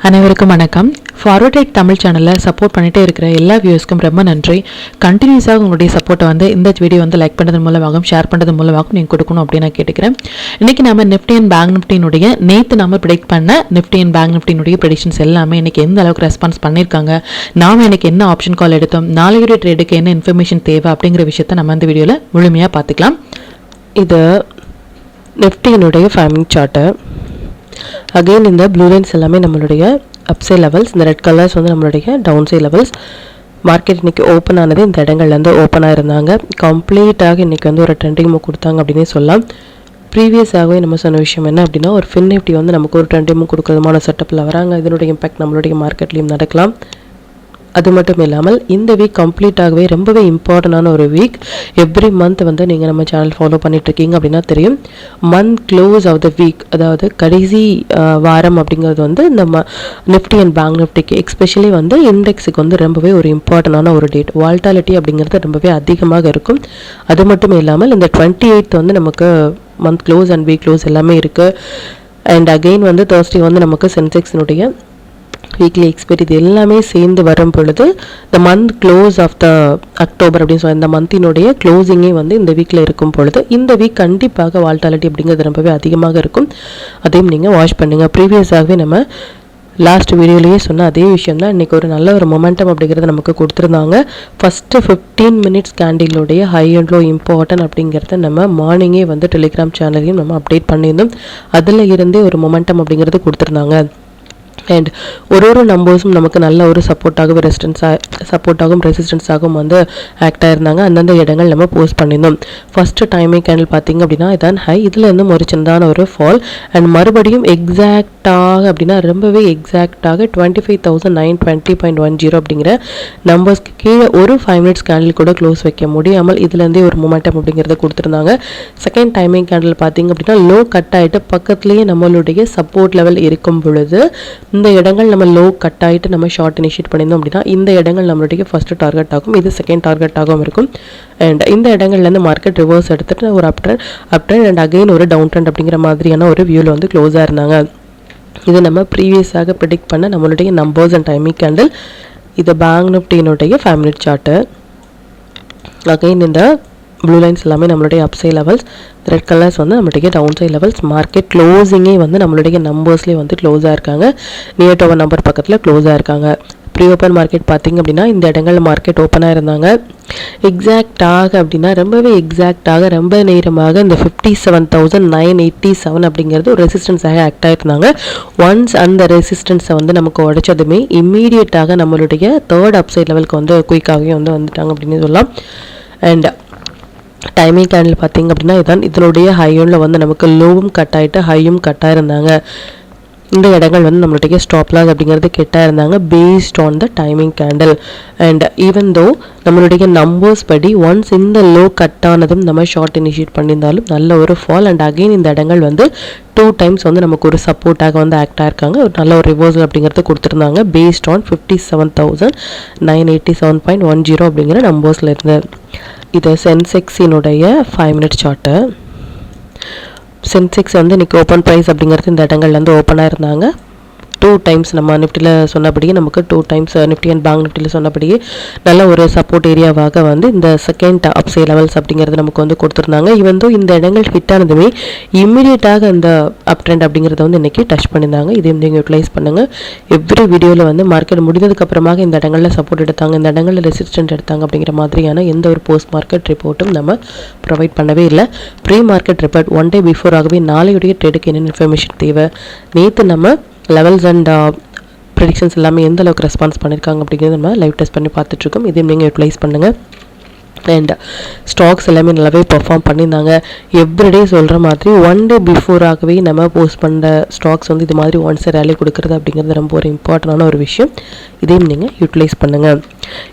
அனைவருக்கும் வணக்கம். Forward right Tamil சேனலில் சப்போர்ட் பண்ணிகிட்டே இருக்கிற எல்லா வியூஸ்க்கும் ரொம்ப நன்றி. கண்டினியூஸாக உங்களுடைய சப்போர்ட்டை இந்த வீடியோ லைக் பண்ணுறது மூலமாகவும் ஷேர் பண்ணுறது மூலமாகவும் நீங்கள் கொடுக்கணும் அப்படின்னு நான் கேட்டுக்கிறேன். இன்றைக்கி நம்ம நிஃப்டி அண்ட் பேங்க் நிஃப்டினுடைய நேற்று நம்ம ப்ரெடிக்ட் பண்ண நிஃப்டி அண்ட் பேங்க் நிஃப்டினுடைய ப்ரெடிக்ஷன்ஸ் எல்லாமே இன்றைக்கி எந்த அளவுக்கு ரெஸ்பான்ஸ் பண்ணியிருக்காங்க, நாம் இன்றைக்கி என்ன ஆப்ஷன் கால் எடுத்தோம், நாளையுடைய ட்ரேடுக்கு என்ன இன்ஃபர்மேஷன் தேவை அப்படிங்கிற விஷயத்தை நம்ம இந்த வீடியோவில் முழுமையாக பார்த்துக்கலாம். இது நிஃப்டியினுடைய 5 மினிட் சார்ட்டு. அகெயின் இந்த ப்ளூ லைன்ஸ் எல்லாமே நம்மளுடைய அப்சைட் லெவல்ஸ், இந்த ரெட் கலர்ஸ் நம்மளுடைய டவுன் சைட் லெவல்ஸ். மார்க்கெட் இன்றைக்கி ஓப்பன் ஆனது இந்த இடங்கள்லேருந்து ஓப்பன் ஆகிருந்தாங்க. கம்ப்ளீட்டாக இன்றைக்கி ஒரு ட்ரெண்டிங் மூவ் கொடுத்தாங்க அப்படின்னே சொல்லலாம். ப்ரீவியஸாகவே நம்ம சொன்ன விஷயம் என்ன அப்படின்னா, ஒரு ஃபின் நிஃப்டி நமக்கு ஒரு ட்ரெண்டிங் மூவ் கொடுக்குறதுமான செட்டப்பில் வராங்க. இதனுடைய இம்பாக்ட் நம்மளுடைய மார்க்கெட்லேயும் நடக்கலாம். அது மட்டும் இல்லாமல் இந்த வீக் கம்ப்ளீட்டாகவே ரொம்பவே இம்பார்ட்டண்டான ஒரு வீக். எவ்ரி மந்த் நீங்கள் நம்ம சேனல் ஃபாலோ பண்ணிகிட்ருக்கீங்க அப்படின்னா தெரியும். Month close of the week, அதாவது கடைசி வாரம் அப்படிங்கிறது இந்த நிஃப்டி அண்ட் பேங்க் நிஃப்டிக்கு எஸ்பெஷலி இண்டெக்ஸுக்கு ரொம்பவே ஒரு இம்பார்ட்டண்டான ஒரு டேட். வால்டாலிட்டி அப்படிங்கிறது ரொம்பவே அதிகமாக இருக்கும். அது மட்டும் இல்லாமல் இந்த 28th நமக்கு month close and week close எல்லாமே இருக்குது. அண்ட் அகெயின் தேர்ஸ்டே நமக்கு சென்செக்ஸினுடைய வீக்லி எக்ஸ்பைரி, இது எல்லாமே சேர்ந்து வரும் பொழுது இந்த month close of the October அப்படின்னு சொல்லி இந்த மந்தினுடைய க்ளோசிங்கே இந்த வீக்கில் இருக்கும் பொழுது இந்த வீக் கண்டிப்பாக வால்டாலிட்டி அப்படிங்கிறது ரொம்பவே அதிகமாக இருக்கும். அதையும் நீங்கள் வாட்ச் பண்ணுங்கள். ப்ரீவியஸாகவே நம்ம லாஸ்ட் வீடியோலேயே சொன்ன அதே விஷயம் தான். இன்றைக்கி ஒரு நல்ல ஒரு மொமெண்டம் அப்படிங்கிறது நமக்கு கொடுத்துருந்தாங்க. ஃபஸ்ட்டு 15 மினிட்ஸ் கேண்டிலுடைய ஹை அண்ட் லோ இம்பார்ட்டன்ட் அப்படிங்கிறத நம்ம மார்னிங்கே டெலிகிராம் சேனலையும் நம்ம அப்டேட் பண்ணியிருந்தோம். அதில் இருந்தே ஒரு மொமெண்டம் அப்படிங்கிறது கொடுத்துருந்தாங்க. அண்ட் ஒரு நம்பர்ஸும் நமக்கு நல்ல ஒரு சப்போர்ட்டாகவும் ரெசிஸ்டன்ஸாகவும் ஆக்ட் ஆயிருந்தாங்க. அந்தந்த இடங்கள் நம்ம போஸ்ட் பண்ணியிருந்தோம். ஃபஸ்ட்டு டைமிங் கேண்டில் பார்த்திங்க அப்படின்னா இதான் ஹை, இதில் ஒரு சின்னதான ஒரு ஃபால். அண்ட் மறுபடியும் எக்ஸாக்டாக அப்படின்னா ரொம்பவே எக்ஸாக்டாக 25,920.10 அப்படிங்கிற நம்பர்ஸ்க்கு கீழே ஒரு 5 மினிட்ஸ் கேண்டில் கூட க்ளோஸ் வைக்க முடியாமல் இதுலேருந்தே ஒரு மொமெண்டம் அப்படிங்கிறத கொடுத்துருந்தாங்க. செகண்ட் டைமிங் கேண்டில் பார்த்திங்க அப்படின்னா லோ கட் ஆகிட்டு பக்கத்துலேயே நம்மளுடைய சப்போர்ட் லெவல் இருக்கும் பொழுது இந்த இடங்கள் நம்ம லோ கட் ஆகிட்டு நம்ம ஷார்ட் இனிஷியேட் பண்ணியிருந்தோம் அப்படின்னா இந்த இடங்கள் நம்மளுடைய ஃபஸ்ட்டு டார்கெட் ஆகும், இது செகண்ட் டார்கெட் ஆகவும் இருக்கும். அண்ட் இந்த இடங்கள்லேருந்து மார்க்கெட் ரிவர்ஸ் எடுத்துகிட்டு ஒரு அப் ட்ரெண்ட் அண்ட் அகெயின் ஒரு டவுன் ட்ரெண்ட் அப்படிங்கிற மாதிரியான ஒரு வியூவில் க்ளோஸாக இருந்தாங்க. இது நம்ம ப்ரீவியஸாக ப்ரெடிக்ட் பண்ண நம்மளுடைய நம்பர்ஸ் அண்ட் டைமிங் கேண்டில். இது பேங்க் நிஃப்டியினுடைய 5 மினிட் சார்ட்டு. அகெயின் இந்த ப்ளூ லைன்ஸ் எல்லாமே நம்மளுடைய அப்சைட் லெவல்ஸ், ரெட் கலர்ஸ் நம்மளுடைய டவுன் சைட் லெவல்ஸ். மார்க்கெட் க்ளோசிங்கே நம்மளுடைய நம்பர்ஸ்லேயே க்ளோஸாக இருக்காங்க. நியர் டு நம்பர் பக்கத்தில் க்ளோஸாக இருக்காங்க. ப்ரீ ஓப்பன் மார்க்கெட் பார்த்திங்க அப்படின்னா இந்த இடங்கள் மார்க்கெட் ஓப்பனாக இருந்தாங்க. எக்ஸாக்டாக அப்படின்னா ரொம்பவே எக்ஸாக்டாக ரொம்ப நேரமாக இந்த 57,987 அப்படிங்கிறது ஒரு ரெசிஸ்டன்ஸாக ஆக்ட் ஆகிருந்தாங்க. ஒன்ஸ் அந்த ரெசிஸ்டன்ஸை நமக்கு உடைச்சதுமே இம்மீடியட்டாக நம்மளுடைய தேர்ட் அப்சைட் லெவலுக்கு குயிக்காகவே வந்துட்டாங்க அப்படின்னு சொல்லலாம். அண்ட் டைமிங் கேண்டில் பார்த்திங்க அப்படின்னா இதான் இதனுடைய ஹையில் நமக்கு லோவும் கட் ஆகிட்டு ஹையும் கட் ஆகிருந்தாங்க. இந்த இடங்கள் நம்மளுடைய ஸ்டாப் லாஸ் அப்படிங்கிறது கெட்டாக இருந்தாங்க based on the timing candle. And even though நம்மளுடைய நம்பர்ஸ் படி ஒன்ஸ் இந்த லோ கட் ஆனதும் நம்ம ஷார்ட் இனிஷியேட் பண்ணியிருந்தாலும் நல்ல ஒரு ஃபால். அண்ட் அகெயின் இந்த இடங்கள் 2 டைம்ஸ் நமக்கு ஒரு சப்போர்ட்டாக ஆக்ட் ஆயிருக்காங்க. ஒரு நல்ல ஒரு ரிவர்சல் அப்படிங்கிறது கொடுத்துருந்தாங்க பேஸ்ட் ஆன் 57,987.10 அப்படிங்கிற நம்பர்ஸில் இருந்து. இது சென்செக்ஸினுடைய 5 மினிட் சார்ட்டு. சென்செக்ஸ் இன்றைக்கி ஓப்பன் ப்ரைஸ் அப்படிங்கிறது இந்த இடங்கள்லேருந்து ஓப்பனாக இருந்தாங்க. 2 டைம்ஸ் நம்ம நிஃப்டியில் சொன்னபடியே நமக்கு 2 டைம்ஸ் நிஃப்டி அண்ட் பேங்க் நிஃப்டியில் சொன்னபடியே நல்ல ஒரு சப்போர்ட் ஏரியாவாக இந்த செகண்ட் அப்சைட் லெவல்ஸ் அப்படிங்கிறது நமக்கு கொடுத்துருந்தாங்க. இந்த இடங்கள் ஹிட் ஆனதுமே இம்மிடியட்டாக இந்த அப் ட்ரெண்ட் அப்படிங்கிறத இன்றைக்கி டச் பண்ணியிருந்தாங்க. இதையும் நீங்கள் யூட்டிலைஸ் பண்ணுங்கள். எவ்ரி வீடியோவில் மார்க்கெட் முடிந்ததுக்கப்புறமாக இந்த இடங்களில் சப்போர்ட் எடுத்தாங்க, இந்த இடங்களில் ரெசிஸ்டன்ட் எடுத்தாங்க அப்படிங்கிற மாதிரியான எந்த ஒரு போஸ்ட் மார்க்கெட் ரிப்போர்ட்டும் நம்ம ப்ரொவைட் பண்ணவே இல்லை. Pre market report 1 day before ஆகவே நாளையுடைய ட்ரேடுக்கு என்னென்ன இன்ஃபர்மேஷன் தேவை, நேற்று நம்ம லெவல்ஸ் அண்ட் ப்ரெடிக்ஷன்ஸ் எல்லாமே எந்த அளவுக்கு ரெஸ்பான்ஸ் பண்ணியிருக்காங்க அப்படிங்கிறது நம்ம லைவ் டெஸ்ட் பண்ணி பார்த்துட்ருக்கோம். இதையும் நீங்கள் யூட்டிலைஸ் பண்ணுங்கள். அண்ட் ஸ்டாக்ஸ் எல்லாமே நல்லாவே பெர்ஃபார்ம் பண்ணியிருந்தாங்க. எவ்ரிடே சொல்கிற மாதிரி 1 டே பிஃபோராகவே நம்ம போஸ்ட் பண்ணுற ஸ்டாக்ஸ் இது மாதிரி ஒன்ஸ் ரேலி கொடுக்குறது அப்படிங்கிறது ரொம்ப ஒரு இம்பார்ட்டண்டான ஒரு விஷயம். இதையும் நீங்கள் யூட்டிலைஸ் பண்ணுங்கள்.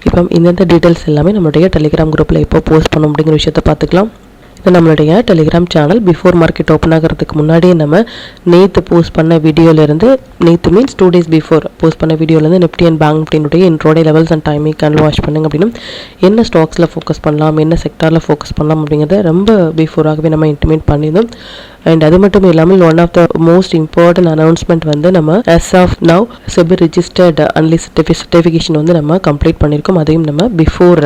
இப்போ இந்த டீட்டெயில்ஸ் எல்லாமே நம்மளுடைய டெலிகிராம் குரூப்பில் எப்போ போஸ்ட் பண்ணணும் அப்படிங்கிற விஷயத்தை பார்த்துக்கலாம். இது நம்மளுடைய Telegram channel. Before market open ஆகிறதுக்கு முன்னாடியே நம்ம நேற்று போஸ்ட் பண்ண வீடியோலேருந்து, நேற்று மீன்ஸ் 2 டேஸ் பிஃபோர் போஸ்ட் பண்ண வீடியோலேருந்து நிஃப்டி அண்ட் பேங்க் நிஃப்டினுடைய intraday levels and timing candle watch பண்ணுங்க அப்படின்னு என்ன ஸ்டாக்ஸில் ஃபோக்கஸ் பண்ணலாம், என்ன செக்டாரில் ஃபோக்கஸ் பண்ணலாம் அப்படிங்கிறத ரொம்ப பிஃபோராகவே நம்ம இன்டிமேட் பண்ணியிருந்தோம். அண்ட் அது மட்டும் இல்லாமல் one of the most important announcement வந்து நம்ம as of now SEBI registered analyst certification வந்து நம்ம கம்ப்ளீட் பண்ணியிருக்கோம். அதையும் நம்ம பிஃபோர்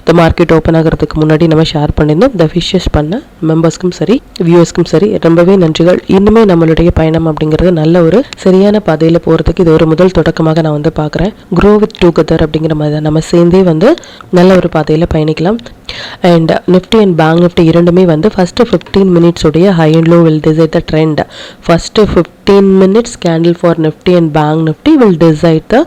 த மார்க்கெட் ஓப்பன் ஆகிறதுக்கு முன்னாடி நம்ம ஷேர் பண்ணியிருந்தோம். த விஷஸ் பண்ண மெம்பர்ஸ்க்கும் சரி வியூவர்ஸ்க்கும் சரி ரொம்பவே நன்றிகள். இன்னுமே நம்மளுடைய பயணம் அப்படிங்கிறது நல்ல ஒரு சரியான பாதையில் போகிறதுக்கு இது ஒரு முதல் தொடக்கமாக நான் வந்து பார்க்குறேன். க்ரோ வித் டுகெதர் அப்படிங்கிற மாதிரி தான் நம்ம சேர்ந்தே வந்து நல்ல ஒரு பாதையில் பயணிக்கலாம். And Nifty and bank Nifty இரண்டுமே வந்து ஃபர்ஸ்ட் 15 minutes உடைய high and low will decide the trend. First 15 minutes candle for Nifty and bank Nifty will decide the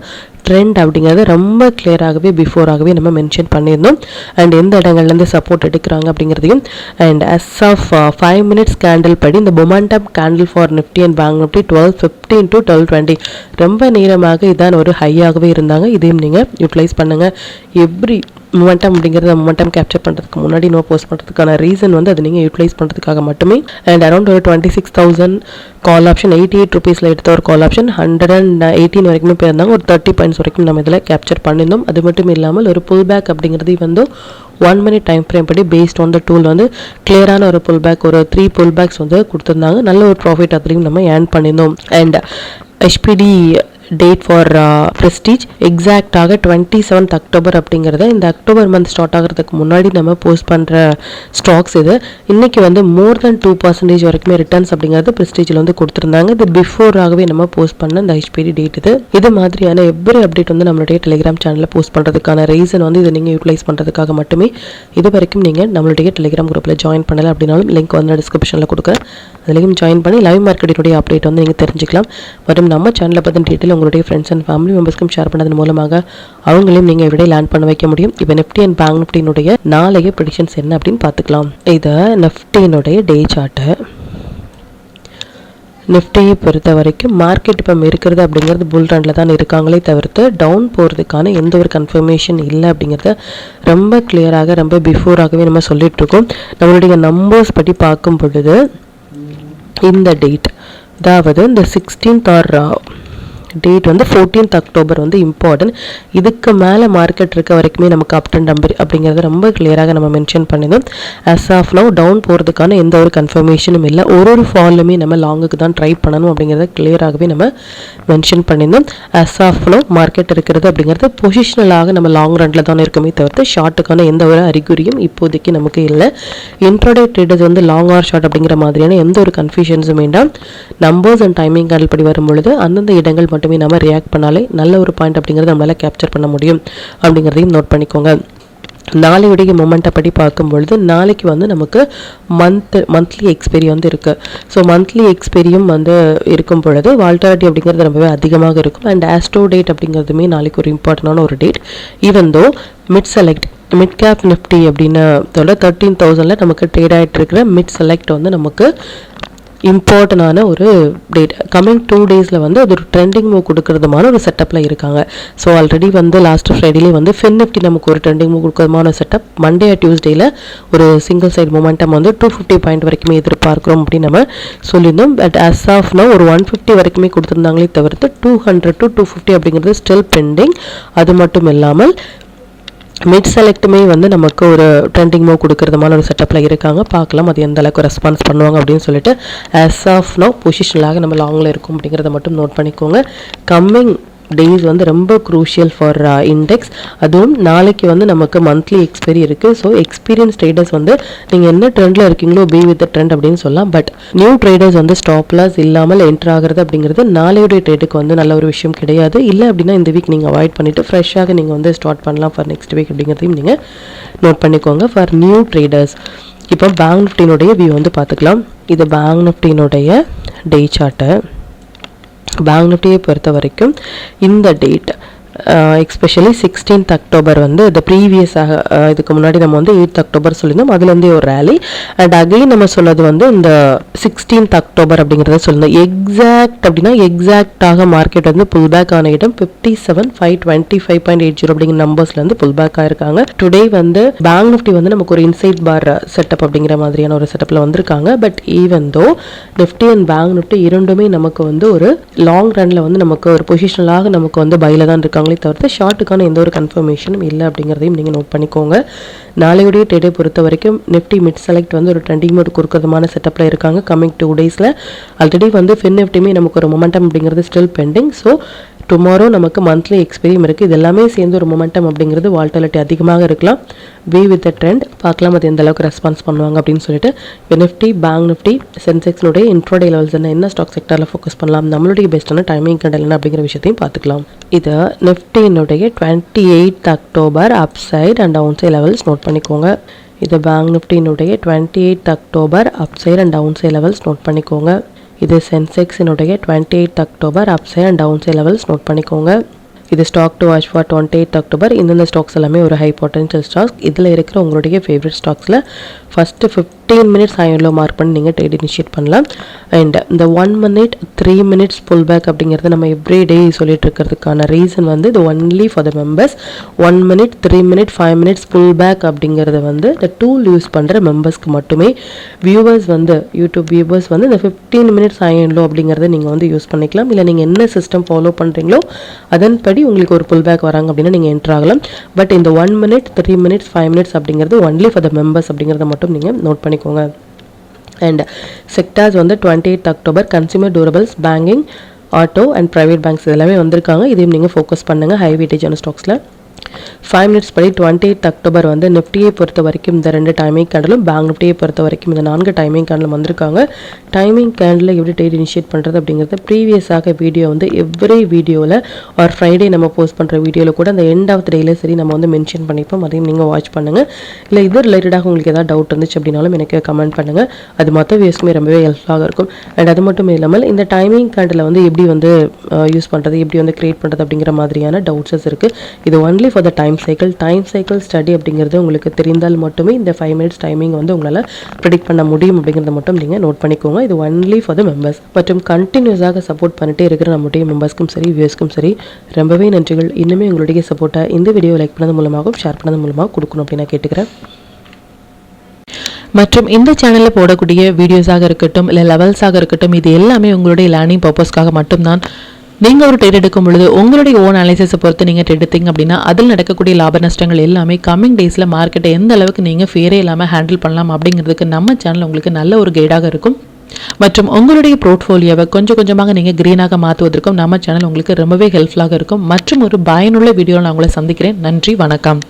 trend அப்படிங்கிறது ரொம்ப கிளியராகவே பிஃபோராகவே நம்ம மென்ஷன் பண்ணியிருந்தோம். அண்ட் எந்த இடங்கள்லேருந்து சப்போர்ட் எடுக்கிறாங்க அப்படிங்கிறதையும் and as of 5 minutes candle படி இந்த momentum candle for Nifty and bank Nifty 12:15 to 12:20 ரொம்ப நேரமாக இதான் ஒரு ஹையாகவே இருந்தாங்க. இதையும் நீங்கள் யூட்டிலைஸ் பண்ணுங்கள். எவ்ரி மொமெண்டம் அப்படிங்கிறத மொமெண்டம் கேப்சர் பண்ணுறதுக்கு முன்னாடி நோ போஸ்ட் பண்ணுறதுக்கான ரீசன் வந்து அதை நீங்கள் யூட்டிலைஸ் பண்ணுறதுக்காக மட்டுமே. அண்ட் அரௌண்ட் ஒரு 26,000 கால் ஆப்ஷன் 88 rupeesல எடுத்த ஒரு கால் ஆப்ஷன் 118 வரைக்குமே போயிருந்தாங்க. ஒரு 30 points வரைக்கும் நம்ம இதில் கேப்சர் பண்ணியிருந்தோம். அது மட்டும் இல்லாமல் ஒரு புல் பேக் அப்படிங்கிறது வந்து 1 minute டைம் ஃப்ரேம் படி பேஸ்ட் ஆன் த டூல் வந்து கிளியரான ஒரு புல் பேக் ஒரு 3 புல் பேக்ஸ் வந்து கொடுத்துருந்தாங்க. நல்ல ஒரு ப்ராஃபிட் அதுலேயும் நம்ம ஏர்ன் பண்ணியிருந்தோம். And HPD date for prestige எக்ஸாக்டாக 27th October அப்படிங்கிறத இந்த அக்டோபர் மந்த் ஸ்டார்ட் ஆகிறதுக்கு முன்னாடி நம்ம போஸ்ட் பண்ணுற ஸ்டாக்ஸ் இது. இன்றைக்கி வந்து மோர் தென் 2% வரைக்குமே ரிட்டர்ன்ஸ் அப்படிங்கிறது ப்ரெஸ்டீஜில் வந்து கொடுத்துருந்தாங்க. இது பிஃபோராகவே நம்ம போஸ்ட் பண்ண இந்த HPD டேட் இது மாதிரியான எவ்ரி அப்டேட் வந்து நம்மளுடைய டெலிகிராம் சேனலில் போஸ்ட் பண்ணுறதுக்கான ரீசன் வந்து இதை நீங்கள் யூட்டிலைஸ் பண்ணுறதுக்காக மட்டுமே. இது வரைக்கும் நீங்கள் நம்மளுடைய டெலிகிராம் குரூப்பில் ஜாயின் பண்ணலை அப்படின்னாலும் லிங்க் வந்து டிஸ்கிரிப்ஷனில் கொடுக்குறேன். அதுலேயும் ஜாயின் பண்ணி லைவ் மார்க்கெட்டினுடைய அப்டேட் வந்து நீங்கள் தெரிஞ்சுக்கலாம். மற்றும் நம்ம சேனலை பற்றின டீட்டெயில் உங்களுடைய ஃப்ரெண்ட்ஸ் அண்ட் ஃபேமிலி மெம்பர்ஸ்க்கும் ஷேர் பண்ணதன் மூலமாக அவங்களையும் நீங்கள் எவ்வளோ லேர்ன் பண்ண வைக்க முடியும். இப்போ நிஃப்டி அண்ட் பேங்க் நிஃப்டினுடைய நாளைய ப்ரெடிக்ஷன்ஸ் என்ன அப்படின்னு பார்த்துக்கலாம். இது நிஃப்டினுடைய டே சார்ட்டு. நிஃப்டியை பொறுத்த வரைக்கும் மார்க்கெட் இப்போ இருக்கிறது அப்படிங்கிறது புல் ரன்ல தான் இருக்காங்களே தவிர்த்து டவுன் போகிறதுக்கான எந்த ஒரு கன்ஃபர்மேஷன் இல்லை அப்படிங்கிறத ரொம்ப கிளியராக ரொம்ப பிஃபோராகவே நம்ம சொல்லிட்டு இருக்கோம். நம்மளுடைய நம்பர்ஸ் படி பார்க்கும் பொழுது இந்த டேட் அதாவது இந்த 16th or டேட் வந்து 14th October வந்து இம்பார்ட்டன்ட். இதுக்கு மேலே மார்க்கெட் இருக்க வரைக்குமே நமக்கு அப் அண்ட் நம்பர் அப்படிங்கிறது ரொம்ப கிளியராக நம்ம மென்ஷன் பண்ணியிருந்தோம். as of now டவுன் போகிறதுக்கான எந்த ஒரு கன்ஃபர்மேஷனும் இல்லை. ஒரு ஃபாலுமே நம்ம லாங்குக்கு தான் ட்ரை பண்ணணும் அப்படிங்கிறத கிளியராகவே நம்ம மென்ஷன் பண்ணியிருந்தோம். as of now மார்க்கெட் இருக்கிறது அப்படிங்கிறது பொசிஷனலாக நம்ம லாங் ரன்ல தான் இருக்குமே தவிர்த்து ஷார்ட்டுக்கான எந்த ஒரு அறிகுறியும் இப்போதைக்கு நமக்கு இல்லை. இன்ட்ராடே ட்ரேடர்ஸ் வந்து லாங் ஆர் ஷார்ட் அப்படிங்கிற மாதிரியான எந்த ஒரு கன்ஃபியூஷன்ஸும் வேண்டாம். நம்பர்ஸ் அண்ட் டைமிங் கேண்டில் படி வரும் பொழுது அந்தந்த இடங்கள் மட்டுமே நம்ம ரியாக்ட் பண்ணாலே நல்ல ஒரு பாயிண்ட் அப்படிங்கிறத நம்மளால கேப்சர் பண்ண முடியும் அப்படிங்கிறதையும் நோட் பண்ணிக்கோங்க. நாளையுடைய மொமெண்ட்டை படி பார்க்கும்பொழுது நாளைக்கு வந்து நமக்கு மந்த்லி எக்ஸ்பெரி வந்து இருக்குது. ஸோ மந்த்லி எக்ஸ்பெரியும் வந்து இருக்கும் பொழுது வால்டாலிட்டி அப்படிங்கிறது ரொம்பவே அதிகமாக இருக்கும். அண்ட் ஆஸ்ட்ரோ டேட் அப்படிங்கிறதுமே நாளைக்கு ஒரு இம்பார்ட்டண்டான ஒரு date. Even though mid cap Nifty அப்படின்னு 13,000ல நமக்கு ட்ரேட் ஆகிட்டு இருக்கிற மிட் செலக்ட் வந்து நமக்கு இம்பார்ட்டண்டான ஒரு டேட். கம்மிங் 2 daysல வந்து அது ஒரு ட்ரெண்டிங் மூவ் கொடுக்கறதுமான ஒரு செட்டப்பில் இருக்காங்க. ஸோ ஆல்ரெடி வந்து லாஸ்ட் ஃப்ரைடேலேயே வந்து ஃபின் நிஃப்டி நமக்கு ஒரு ட்ரெண்டிங் மூவ் கொடுக்கறதுமான செட்டப். மண்டே டியூஸ்டேயில் ஒரு சிங்கிள் சைட் மொமெண்டம் வந்து 250 பாயிண்ட் வரைக்குமே எதிர்பார்க்குறோம் அப்படின்னு நம்ம சொல்லியிருந்தோம். பட் as of now ஒரு 150 வரைக்குமே கொடுத்துருந்தாங்களே தவிர்த்து 200 to 250 அப்படிங்கிறது ஸ்டில் பெண்டிங். அது மட்டும் இல்லாமல் மிட் செலக்ட்டுமே வந்து நமக்கு ஒரு ட்ரெண்டிங் மூவ் கொடுக்கறதுமான ஒரு செட்டப்பில் இருக்காங்க. பார்க்கலாம் அது எந்த அளவுக்கு ரெஸ்பான்ஸ் பண்ணுவாங்க அப்படின்னு சொல்லிட்டு. as of now பொசிஷனலாக நம்ம லாங்கில் இருக்கும் அப்படிங்கிறத மட்டும் நோட் பண்ணிக்கோங்க. கம்மிங் டேஸ் வந்து ரொம்ப க்ரூஷியல் ஃபார் இண்டெக்ஸ். அதுவும் நாளைக்கு வந்து நமக்கு மந்த்லி எக்ஸ்பெரி இருக்குது. ஸோ எக்ஸ்பீரியன்ஸ் ட்ரேடர்ஸ் வந்து நீங்கள் என்ன ட்ரெண்டில் இருக்கீங்களோ பி வித் ட்ரெண்ட் அப்படின்னு சொல்லலாம். பட் நியூ ட்ரேடர்ஸ் வந்து ஸ்டாப் லாஸ் இல்லாமல் என்ட்ரு ஆகிறது அப்படிங்கிறது நாளையுடைய ட்ரேடுக்கு வந்து நல்ல ஒரு விஷயம் கிடையாது. இல்லை அப்படின்னா இந்த வீக் நீங்கள் அவாய்ட் பண்ணிவிட்டு ஃப்ரெஷ்ஷாக நீங்கள் வந்து ஸ்டார்ட் பண்ணலாம் ஃபார் நெக்ஸ்ட் வீக் அப்படிங்கிறதையும் நீங்கள் நோட் பண்ணிக்கோங்க. ஃபார் நியூ ட்ரேடர்ஸ் இப்போ பேங்க் நிஃப்டினுடைய வியூ வந்து பார்த்துக்கலாம். இது பேங்க் நிஃப்டினுடைய டே சார்ட்டு. பேங்க் நிஃப்டியை பொறுத்த வரைக்கும் இந்த டேட் எக்ஸ்பெஷலி 16th October வந்து இந்த ப்ரீவியஸாக இதுக்கு முன்னாடி நம்ம வந்து 8th October சொல்லியிருந்தோம். அதுலேருந்தே ஒரு ரேலி. அண்ட் அகைன் நம்ம சொன்னது வந்து இந்த 16th October அப்படிங்கிறத சொல்லியிருந்தோம். எக்ஸாக்ட் அப்படின்னா எக்ஸாக்டாக மார்க்கெட் வந்து புல் பேக் ஆன இடம் 57,525.80 அப்படிங்கிற நம்பர்ஸ்லேருந்து புல் பேக் ஆயிருக்காங்க. டுடே வந்து பேங்க் நிஃப்டி வந்து நமக்கு ஒரு இன்சைட் பார் செட்டப் அப்படிங்கிற மாதிரியான ஒரு செட்டப்பில் வந்திருக்காங்க. But even though Nifty and bank Nifty இரண்டுமே நமக்கு வந்து ஒரு லாங் ரன்ல வந்து நமக்கு ஒரு பொசிஷனலாக நமக்கு வந்து பைல தான் இருக்காங்க. சொல்லியிருக்காங்களே தவிர்த்து ஷார்ட்டுக்கான எந்த ஒரு கன்ஃபர்மேஷனும் இல்லை அப்படிங்கிறதையும் நீங்கள் நோட் பண்ணிக்கோங்க. நாளையுடைய ட்ரேடை பொறுத்த வரைக்கும் நிஃப்டி மிட் செலக்ட் வந்து ஒரு ட்ரெண்டிங் மோட் கொடுக்கறதுமான செட்டப்பில் இருக்காங்க. கம்மிங் 2 டேஸில் ஆல்ரெடி வந்து ஃபின் நிஃப்டியுமே நமக்கு ஒரு மொமெண்டம் அப்படிங்கிறது ஸ்டில் பெண்டிங். ஸோ டுமாரோ நமக்கு மந்த்லி எக்ஸ்பீரியும் இருக்குது. இது எல்லாமே சேர்ந்து ஒரு மொமெண்டம் அப்படிங்கிறது வால்டாலிட்டி அதிகமாக இருக்கலாம். வே வித் த ட்ரெண்ட் பார்க்கலாம் அது எந்த அளவுக்கு ரெஸ்பான்ஸ் பண்ணுவாங்க அப்படின்னு சொல்லிட்டு. நிஃப்டி, பேங்க் நிஃப்டி, சென்செக்ஸ்னுடைய இன்ட்ரோடே லெவல்ஸ் என்ன ஸ்டாக் செக்டரில் ஃபோக்கஸ் பண்ணலாம், நம்மளுடைய பெஸ்ட்டான டைமிங் கண்டல் என்ன அப்படிங்கிற விஷயத்தையும் பார்த்துக்கலாம். இது நிஃப்டியினுடைய 28 October upside and downside levels note பண்ணிக்கோங்க. இது பேங்க் நிஃப்டியினுடைய 28 October upside and downside levels note பண்ணிக்கோங்க. இது சென்செக்ஸினுடைய 28 October upside and downside levels note பண்ணிக்கோங்க. இது stock to watch for 28 October. இந்த ஸ்டாக்ஸ் எல்லாமே ஒரு ஹை பொட்டன்ஷியல் ஸ்டாக்ஸ். இதில் இருக்கிற உங்களுடைய ஃபேவரட் ஸ்டாக்ஸில் ஃபஸ்ட்டு 15 மினிட்ஸ் ஹையர்லோ மார்க் பண்ணி நீங்கள் ட்ரேட் இனிஷியேட் பண்ணலாம். அண்ட் இந்த 1 மினிட் 3 மினிட்ஸ் புல் பேக் அப்படிங்கிறது நம்ம எவ்ரி டே சொல்லிட்டு இருக்கிறதுக்கான ரீசன் வந்து இது only for the members. 1 minute 3 minute 5 minutes pull back அப்படிங்கிறது வந்து இந்த டூல் யூஸ் பண்ணுற மெம்பர்ஸ்க்கு மட்டுமே. வியூவர்ஸ் வந்து யூடியூப் வியூவர்ஸ் வந்து இந்த 15 மினிட்ஸ் ஹையர்லோ அப்படிங்கிறத நீங்கள் வந்து யூஸ் பண்ணிக்கலாம். இல்லை நீங்கள் என்ன சிஸ்டம் ஃபாலோ பண்ணுறீங்களோ அதன்படி உங்களுக்கு ஒரு புல் பேக் வராங்க அப்படின்னா நீங்கள் என்ட்ரு ஆகலாம். பட் இந்த 1 மினிட் 3 மினிட்ஸ் 5 மினிட்ஸ் அப்படிங்கிறது ஒன்லி ஃபார் த மெம்பர்ஸ் அப்படிங்கிறத மட்டும் நீங்கள் நோட் பண்ணிக்கோங்க. அண்ட் செக்டார்ஸ் வந்து 28 October consumer durables, banking, auto and private banks எல்லாமே வந்திருக்காங்க. இதையும் நீங்கள் ஃபோக்கஸ் பண்ணுங்கள் ஹை வெயிட்டேஜான ஸ்டாக்ஸில். 5 மினிட்ஸ் படி 28 அக்டோபர் வந்து நிஃப்டியை பொறுத்த வரைக்கும் இந்த 2 டைமிங் கேண்டலும், பேங்க் நிஃப்டியை பொறுத்த வரைக்கும் இந்த 4 டைமிங் கேண்டலும் வந்திருக்காங்க. டைமிங் கேண்டில் எப்படி ட்ரேட் இனிஷியேட் பண்ணுறது அப்படிங்கிறது ப்ரீவியஸாக வீடியோ வந்து எவ்ரி வீடியோவில் ஆர் ஃப்ரைடே நம்ம போஸ்ட் பண்ணுற வீடியோவில் கூட அந்த எண்ட் ஆஃப் த டேல சரி நம்ம வந்து மென்ஷன் பண்ணிப்போம். அதையும் நீங்கள் வாட்ச் பண்ணுங்கள். இல்லை இது ரிலேட்டடாக உங்களுக்கு ஏதாவது டவுட் இருந்துச்சு அப்படின்னாலும் எனக்கு கமெண்ட் பண்ணுங்கள். அது மொத்த வியூஸ்க்குமே ரொம்பவே ஹெல்ப்ஃபுல்லாக இருக்கும். அண்ட் அது மட்டும் இல்லாமல் இந்த டைமிங் கேண்டில் வந்து எப்படி வந்து யூஸ் பண்ணுறது, எப்படி வந்து கிரியேட் பண்ணுறது அப்படிங்கிற மாதிரியான டவுட்ஸஸ் இருக்குது. இது only for the time cycle study அப்படிங்கிறது உங்களுக்கு தெரிந்தால் மட்டுமே இந்த 5 மினிட்ஸ் டைமிங் வந்து உங்களால் ப்ரெடிக்ட் பண்ண முடியும் அப்படிங்கிறத மட்டும் நீங்கள் நோட் பண்ணிக்கோங்க. இது ஒன்லி ஃபார் த மெம்பர்ஸ். மற்றும் கண்டினியூஸாக சப்போர்ட் பண்ணிட்டே இருக்கிற நம்முடைய மெம்பர்ஸ்க்கும் சரி வியூஸ்க்கும் சரி ரொம்பவே நன்றிகள். இன்னுமே உங்களுடைய சப்போர்ட்டை இந்த வீடியோ லைக் பண்ணது மூலமாகவும் ஷேர் பண்ணது மூலமாக கொடுக்கணும் அப்படின்னு நான் கேட்டுக்கிறேன். மற்றும் இந்த சேனலில் போடக்கூடிய வீடியோஸாக இருக்கட்டும் இல்லை லெவல்ஸாக இருக்கட்டும் இது எல்லாமே உங்களுடைய லேர்னிங் பர்பஸ்க்காக மட்டும்தான். நீங்கள் ஒரு ட்ரேட் எடுக்கும் பொழுது உங்களுடைய ஓன் அனாலிசிஸை பொறுத்து நீங்கள் ட்ரேட் எடுத்தீங்க அப்படின்னா அதில் நடக்கக்கூடிய லாப நஷ்டங்கள் எல்லாமே கம்மிங் டேஸில் மார்க்கெட்டை எந்த அளவுக்கு நீங்கள் ஃபேரே இல்லாமல் ஹேண்டில் பண்ணலாம் அப்படிங்கிறதுக்கு நம்ம சேனல் உங்களுக்கு நல்ல ஒரு கைடாக இருக்கும். மற்றும் உங்களுடைய போர்ட்ஃபோலியோவை கொஞ்சம் கொஞ்சமாக நீங்கள் க்ரீனாக மாற்றுவதற்கும் நம்ம சேனல் உங்களுக்கு ரொம்பவே ஹெல்ப்ஃபுல்லாக இருக்கும். மற்றும் ஒரு பயனுள்ள வீடியோவில் நான் உங்களை சந்திக்கிறேன். நன்றி, வணக்கம்.